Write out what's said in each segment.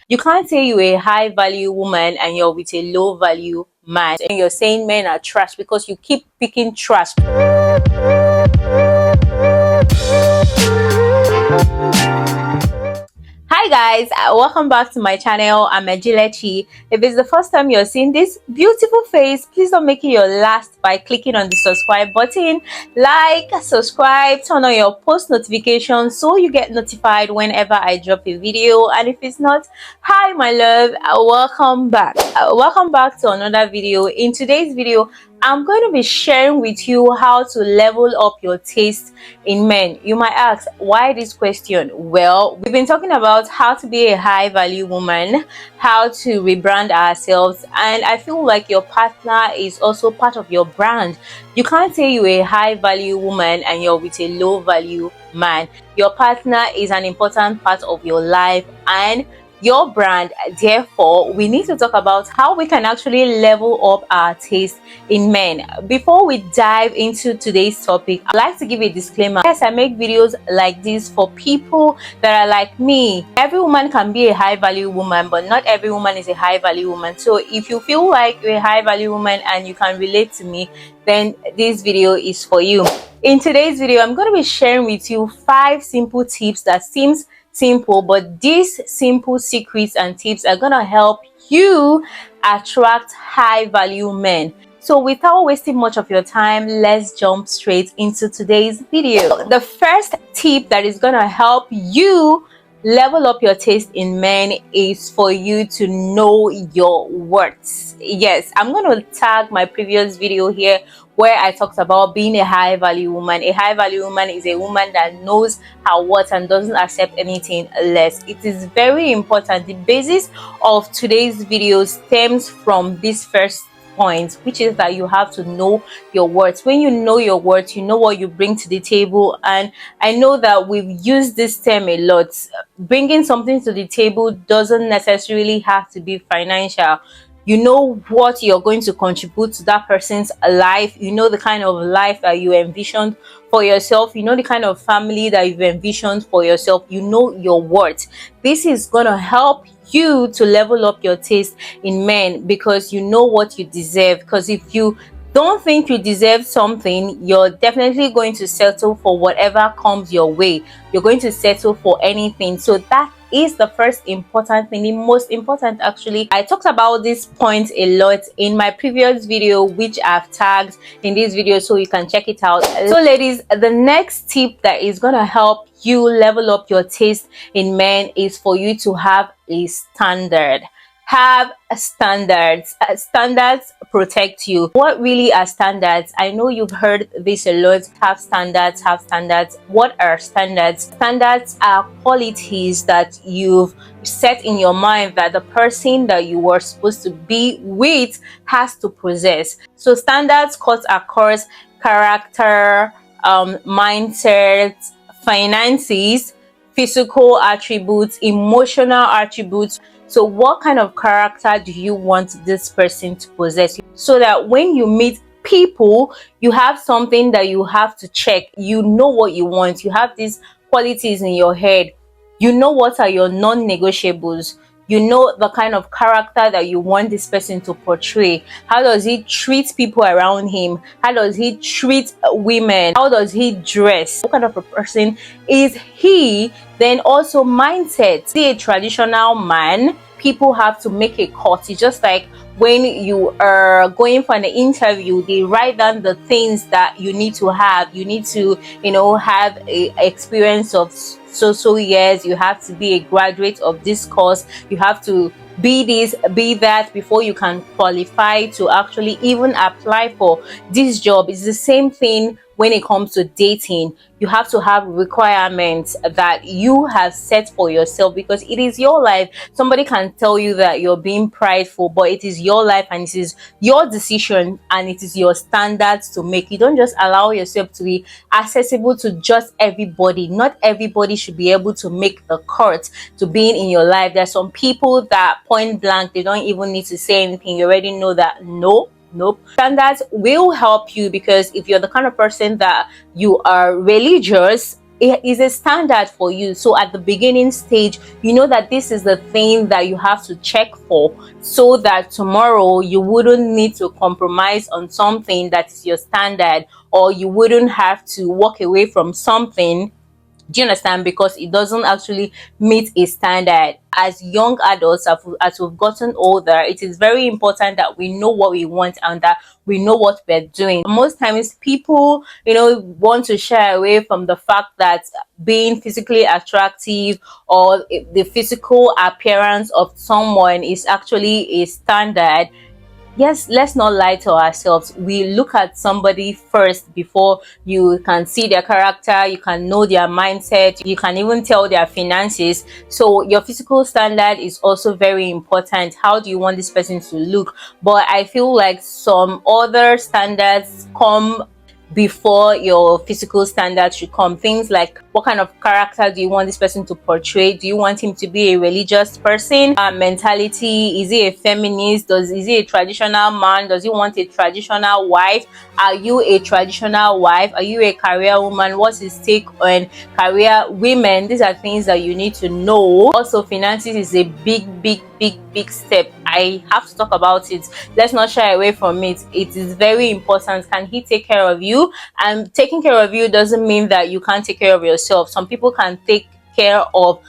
You can't say you're a high value woman and you're with a low value man, and you're saying men are trash because you keep picking trash. Hi guys, welcome back to my channel. I'm Ejilechi. If it's the first time you're seeing this beautiful face, please don't make it your last by clicking on the subscribe button. Like, subscribe, turn on your post notifications so you get notified whenever I drop a video. And if it's not, hi my love, welcome back. Welcome back to another video. In today's video, I'm going to be sharing with you how to level up your taste in men. You might ask, why this question? Well, we've been talking about how to be a high value woman, how to rebrand ourselves, and I feel like your partner is also part of your brand. You can't say you're a high value woman and you're with a low value man. Your partner is an important part of your life and your brand. Therefore, we need to talk about how we can actually level up our taste in men. Before we dive into today's topic, I'd like to give a disclaimer. Yes, I make videos like this for people that are like me. Every woman can be a high value woman, but not every woman is a high value woman. So if you feel like you're a high value woman and you can relate to me, then this video is for you. In today's video, I'm going to be sharing with you 5 simple tips that seems simple, but these simple secrets and tips are gonna help you attract high value men. So without wasting much of your time, let's jump straight into today's video. The first tip that is gonna help you level up your taste in men is for you to know your worth. Yes, I'm going to tag my previous video here where I talked about being a high value woman. A high value woman is a woman that knows her worth and doesn't accept anything less. It is very important. The basis of today's video stems from this first point, which is that you have to know your worth. When you know your worth, you know what you bring to the table. And I know that we've used this term a lot. Bringing something to the table doesn't necessarily have to be financial. You know what you're going to contribute to that person's life. You know the kind of life that you envisioned for yourself. You know the kind of family that you've envisioned for yourself. You know your worth. This is going to help you to level up your taste in men because you know what you deserve. Because if you don't think you deserve something, you're definitely going to settle for whatever comes your way. You're going to settle for anything. So that is the first important thing, the most important actually. I talked about this point a lot in my previous video, which I've tagged in this video, so you can check it out. So ladies, the next tip that is going to help you level up your taste in men is for you to have a standard. Have standards. Standards protect you. What really are standards? I know you've heard this a lot. Have standards, have standards. What are standards? Standards are qualities that you've set in your mind that the person that you were supposed to be with has to possess. So standards cut across character, mindset, finances, physical attributes, emotional attributes. So what kind of character do you want this person to possess, so that when you meet people, you have something that you have to check. You know what you want. You have these qualities in your head. You know what are your non-negotiables. You know the kind of character that you want this person to portray. How does he treat people around him? How does he treat women? How does he dress? What kind of a person is he? Then also mindset. See, a traditional man, people have to make a cut. It's just like when you are going for an interview, they write down the things that you need to have. You need to, have a experience of so years. You have to be a graduate of this course. You have to be this, be that before you can qualify to actually even apply for this job. It's the same thing when it comes to dating. You have to have requirements that you have set for yourself because it is your life. Somebody can tell you that you're being prideful, but it is your life and it is your decision and it is your standards to make. You don't just allow yourself to be accessible to just everybody. Not everybody should be able to make the cut to being in your life. There's some people that point blank, they don't even need to say anything. You already know that nope. Standards will help you because if you're the kind of person that you are religious, it is a standard for you. So at the beginning stage, you know that this is the thing that you have to check for, so that tomorrow you wouldn't need to compromise on something that is your standard, or you wouldn't have to walk away from something, do you understand, because it doesn't actually meet a standard. As young adults, as we've gotten older, it is very important that we know what we want and that we know what we're doing. Most times people, want to shy away from the fact that being physically attractive, or the physical appearance of someone, is actually a standard. Yes, let's not lie to ourselves. We look at somebody first before you can see their character, you can know their mindset, you can even tell their finances. So your physical standard is also very important. How do you want this person to look? But I feel like some other standards come before your physical standards should come. Things like, what kind of character do you want this person to portray? Do you want him to be a religious person? Mentality, is he a feminist? Is he a traditional man? Does he want a traditional wife? Are you a traditional wife? Are you a career woman? What's his take on career women? These are things that you need to know. Also, finances is a big step. I have to talk about it. Let's not shy away from it. It is very important. Can he take care of you? And taking care of you doesn't mean that you can't take care of yourself. Some people can take care of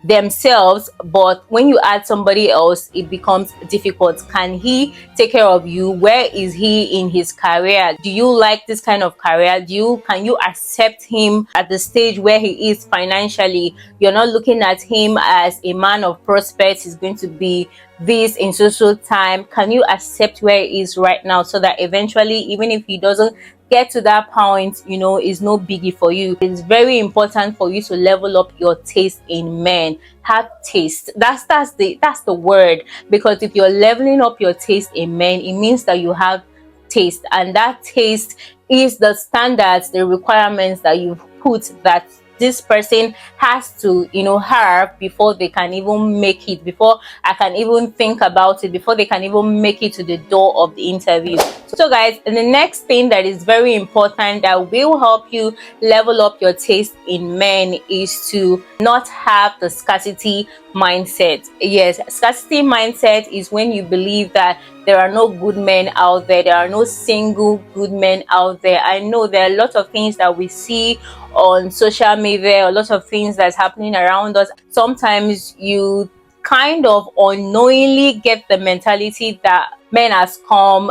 themselves, but when you add somebody else, it becomes difficult. Can he take care of you? Where is he in his career? Do you like this kind of career? Can you accept him at the stage where he is financially? You're not looking at him as a man of prospects. He's going to be this in social time. Can you accept where he is right now, so that eventually, even if he doesn't get to that point, is no biggie for you? It's very important for you to level up your taste in men. Have taste. That's the word. Because if you're leveling up your taste in men, it means that you have taste, and that taste is the standards, the requirements that you've put, that this person has to have before they can even make it, before I can even think about it, before they can even make it to the door of the interview. So guys, the next thing that is very important that will help you level up your taste in men is to not have the scarcity mindset. Yes, scarcity mindset is when you believe that there are no good men out there are no single good men out there. I know there are a lot of things that we see on social media, a lot of things that's happening around us. Sometimes you kind of unknowingly get the mentality that men has come.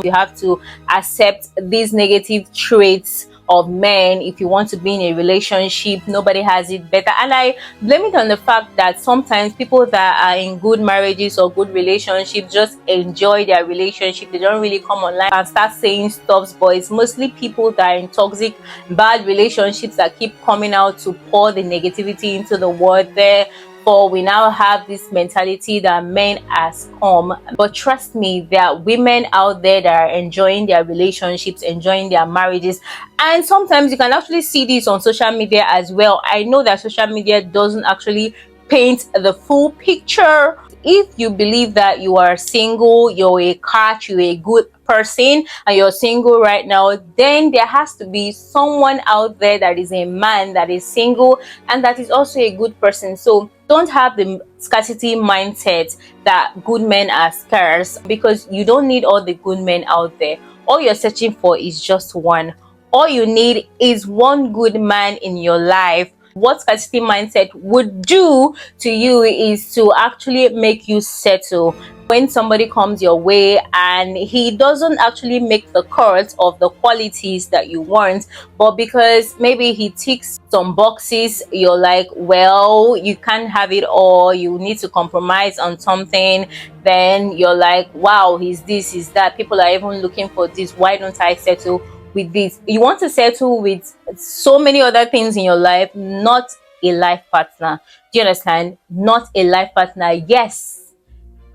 You have to accept these negative traits of men if you want to be in a relationship. Nobody has it better, and I blame it on the fact that sometimes people that are in good marriages or good relationships just enjoy their relationship. They don't really come online and start saying stuff, but it's mostly people that are in toxic, bad relationships that keep coming out to pour the negativity into the world. For we now have this mentality that men has come. But trust me, there are women out there that are enjoying their relationships, enjoying their marriages. And sometimes you can actually see this on social media as well. I know that social media doesn't actually paint the full picture. If you believe that you are single, you're a catch, you're a good person, and you're single right now, then there has to be someone out there that is a man that is single and that is also a good person. So don't have the scarcity mindset that good men are scarce, because you don't need all the good men out there. All you're searching for is just one. All you need is one good man in your life. What scarcity mindset would do to you is to actually make you settle. When somebody comes your way and he doesn't actually make the cut of the qualities that you want, but because maybe he ticks some boxes, you're like, well, you can't have it all, you need to compromise on something. Then you're like, wow, he's this, he's that, people are even looking for this, why don't I settle with this? You want to settle with so many other things in your life, not a life partner. Do you understand? Not a life partner. Yes,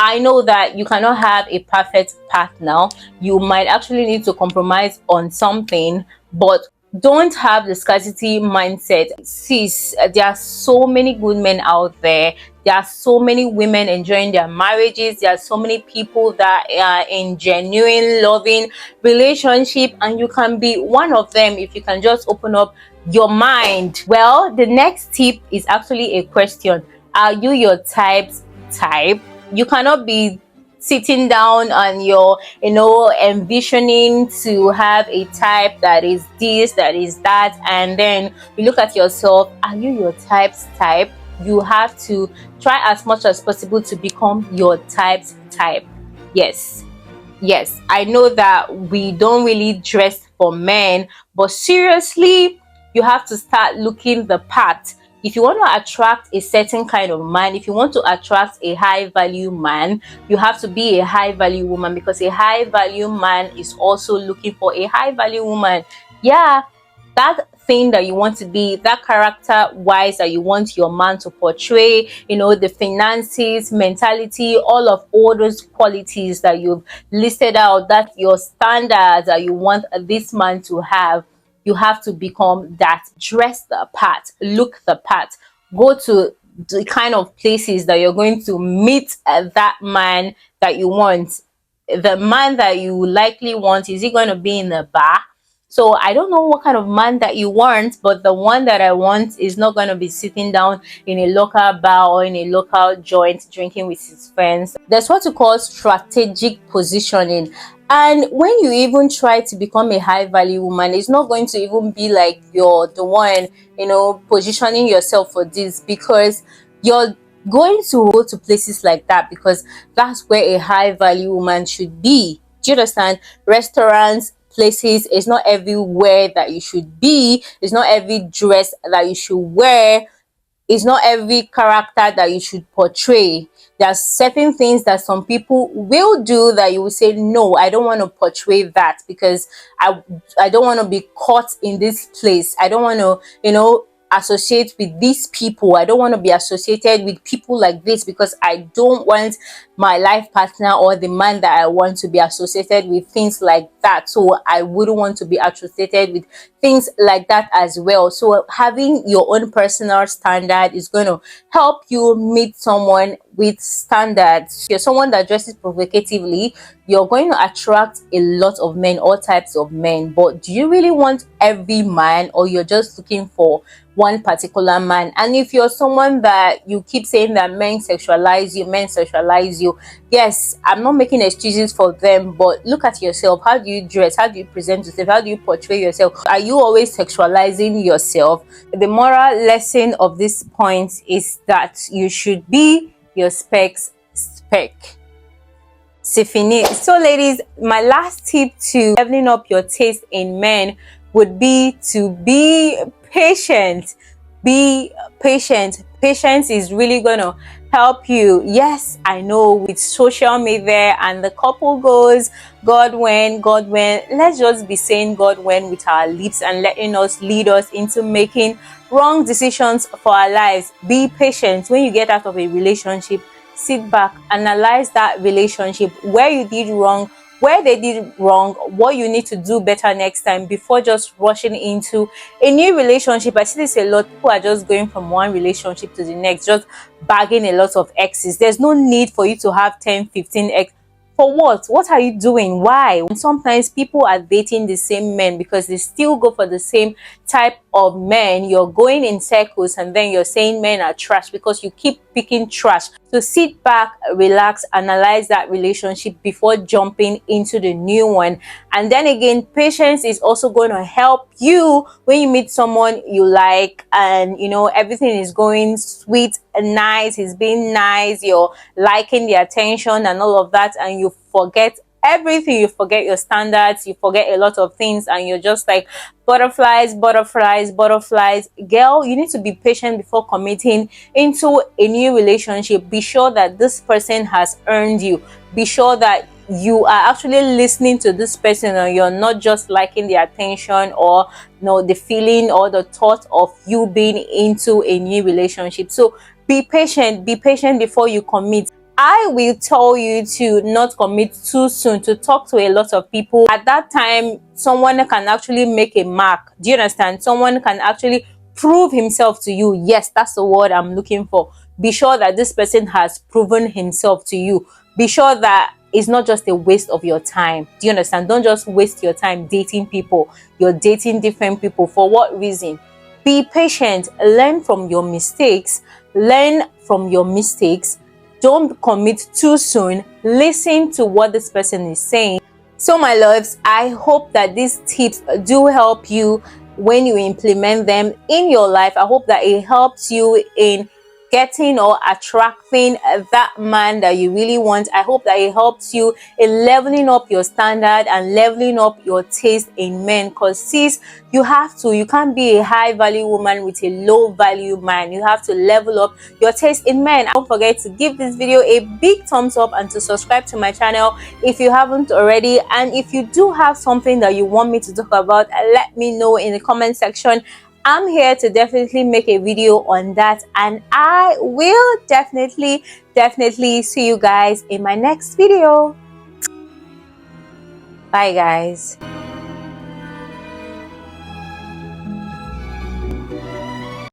I know that you cannot have a perfect partner. You might actually need to compromise on something, but Don't have the scarcity mindset. Sis, there are so many good men out there. There are so many women enjoying their marriages. There are so many people that are in genuine loving relationship, and you can be one of them if you can just open up your mind. Well, the next tip is actually a question. Are you your type? You cannot be sitting down and you're envisioning to have a type that is this, that is that, and then you look at yourself. Are you your type's type? You have to try as much as possible to become your type's type. Yes, I know that we don't really dress for men, but seriously, you have to start looking the part. If you want to attract a certain kind of man, if you want to attract a high value man, you have to be a high value woman, because a high value man is also looking for a high value woman. Yeah, that thing that you want to be, that character wise that you want your man to portray, the finances, mentality, all those qualities that you've listed out, that your standards that you want this man to have. You have to become that. Dress the part, look the part, go to the kind of places that you're going to meet that man that you want. The man that you likely want, is he going to be in the bar? So I don't know what kind of man that you want, but the one that I want is not going to be sitting down in a local bar or in a local joint drinking with his friends. There's what you call strategic positioning. And when you even try to become a high value woman, it's not going to even be like you're the one, positioning yourself for this, because you're going to go to places like that because that's where a high value woman should be. Do you understand? Restaurants, places, it's not everywhere that you should be, it's not every dress that you should wear, it's not every character that you should portray. There are certain things that some people will do that you will say, no, I don't want to portray that, because I don't want to be caught in this place. I don't want to, associate with these people. I don't want to be associated with people like this, because I don't want my life partner or the man that I want to be associated with things like that. So I wouldn't want to be associated with things like that as well. So having your own personal standard is going to help you meet someone with standards. If you're someone that dresses provocatively, you're going to attract a lot of men, all types of men. But do you really want every man, or you're just looking for one particular man? And if you're someone that you keep saying that men sexualize you, yes, I'm not making excuses for them, but look at yourself. How do you dress? How do you present yourself? How do you portray yourself? Are you always sexualizing yourself? The moral lesson of this point is that you should be your spec's spec. C'est fini. So ladies, my last tip to leveling up your taste in men would be to be patient. Be patient. Patience is really gonna help you. Yes, I know, with social media and the couple goes, God when, let's just be saying God when with our lips and letting us lead us into making wrong decisions for our lives. Be patient. When you get out of a relationship, sit back, analyze that relationship, where you did wrong, where they did wrong, what you need to do better next time before just rushing into a new relationship. I see this a lot. People are just going from one relationship to the next, just bagging a lot of exes. There's no need for you to have 10, 15 ex. For what? What are you doing? Why? And sometimes people are dating the same men because they still go for the same type of men. You're going in circles and then you're saying men are trash because you keep picking trash. So sit back, relax, analyze that relationship before jumping into the new one. And then again, patience is also going to help you when you meet someone you like and everything is going sweet and nice, he's being nice, you're liking the attention and all of that, and you forget everything. You forget your standards, you forget a lot of things, and you're just like butterflies. Girl, you need to be patient before committing into a new relationship. Be sure that this person has earned you. Be sure that you are actually listening to this person and you're not just liking the attention or the feeling or the thought of you being into a new relationship. So be patient before you commit. I will tell you to not commit too soon, to talk to a lot of people. At that time, someone can actually make a mark. Do you understand? Someone can actually prove himself to you. Yes, that's the word I'm looking for. Be sure that this person has proven himself to you. Be sure that it's not just a waste of your time. Do you understand? Don't just waste your time dating people. You're dating different people. For what reason? Be patient. Learn from your mistakes. Learn from your mistakes. Don't commit too soon. Listen to what this person is saying. So my loves, I hope that these tips do help you when you implement them in your life. I hope that it helps you in getting or attracting that man that you really want. I hope that it helps you in leveling up your standard and leveling up your taste in men. Because sis, you can't be a high value woman with a low value man. You have to level up your taste in men. Don't forget to give this video a big thumbs up and to subscribe to my channel if you haven't already. And if you do have something that you want me to talk about, let me know in the comment section. I'm here to definitely make a video on that, and I will definitely see you guys in my next video. Bye guys.